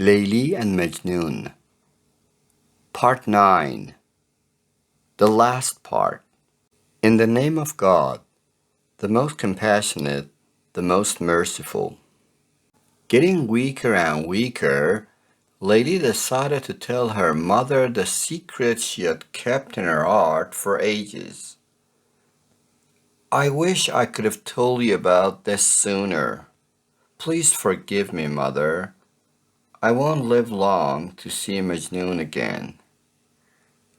Leili and Majnun. Part 9. The last part. In the name of God, the most compassionate, the most merciful. Getting weaker and weaker, Leili decided to tell her mother the secret she had kept in her heart for ages. I wish I could have told you about this sooner. Please forgive me, mother. I won't live long to see Majnun again.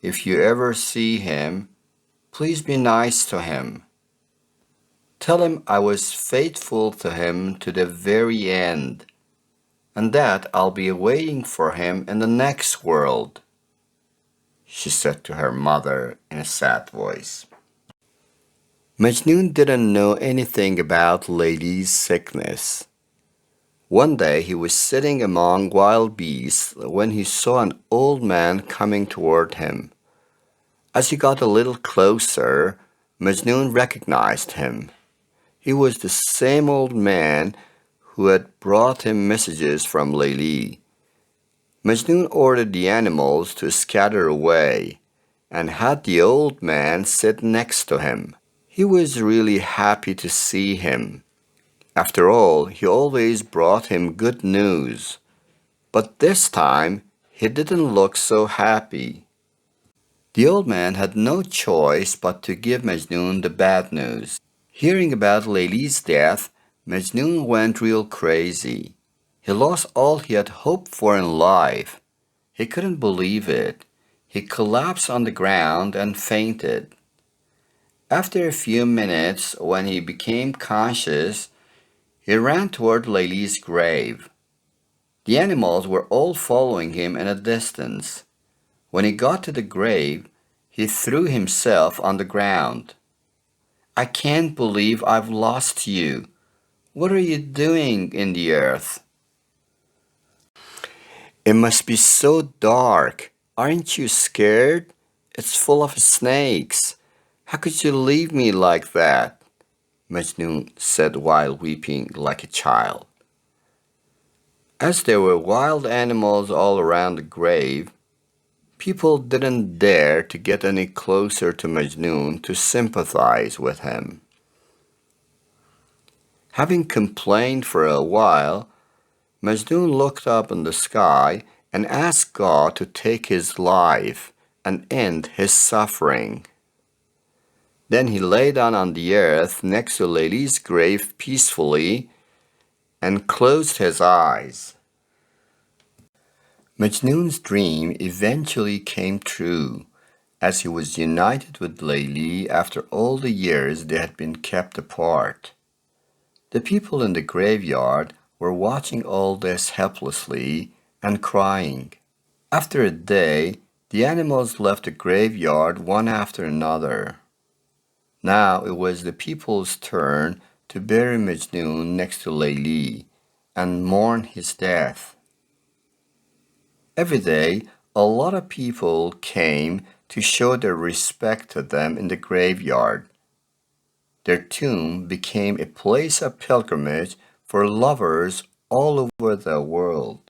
If you ever see him, please be nice to him. Tell him I was faithful to him to the very end, and that I'll be waiting for him in the next world, she said to her mother in a sad voice. Majnun didn't know anything about Leili's sickness. One day he was sitting among wild beasts when he saw an old man coming toward him. As he got a little closer, Majnun recognized him. He was the same old man who had brought him messages from Leili. Majnun ordered the animals to scatter away and had the old man sit next to him. He was really happy to see him. After all, he always brought him good news. But this time, he didn't look so happy. The old man had no choice but to give Majnun the bad news. Hearing about Leili's death, Majnun went real crazy. He lost all he had hoped for in life. He couldn't believe it. He collapsed on the ground and fainted. After a few minutes, when he became conscious, he ran toward Leili's grave. The animals were all following him in a distance. When he got to the grave, he threw himself on the ground. I can't believe I've lost you. What are you doing in the earth? It must be so dark. Aren't you scared? It's full of snakes. How could you leave me like that? Majnun said while weeping like a child. As there were wild animals all around the grave, people didn't dare to get any closer to Majnun to sympathize with him. Having complained for a while, Majnun looked up in the sky and asked God to take his life and end his suffering. Then he lay down on the earth next to Leili's grave peacefully and closed his eyes. Majnun's dream eventually came true as he was united with Leili after all the years they had been kept apart. The people in the graveyard were watching all this helplessly and crying. After a day, the animals left the graveyard one after another. Now it was the people's turn to bury Majnun next to Leili and mourn his death. Every day, a lot of people came to show their respect to them in the graveyard. Their tomb became a place of pilgrimage for lovers all over the world.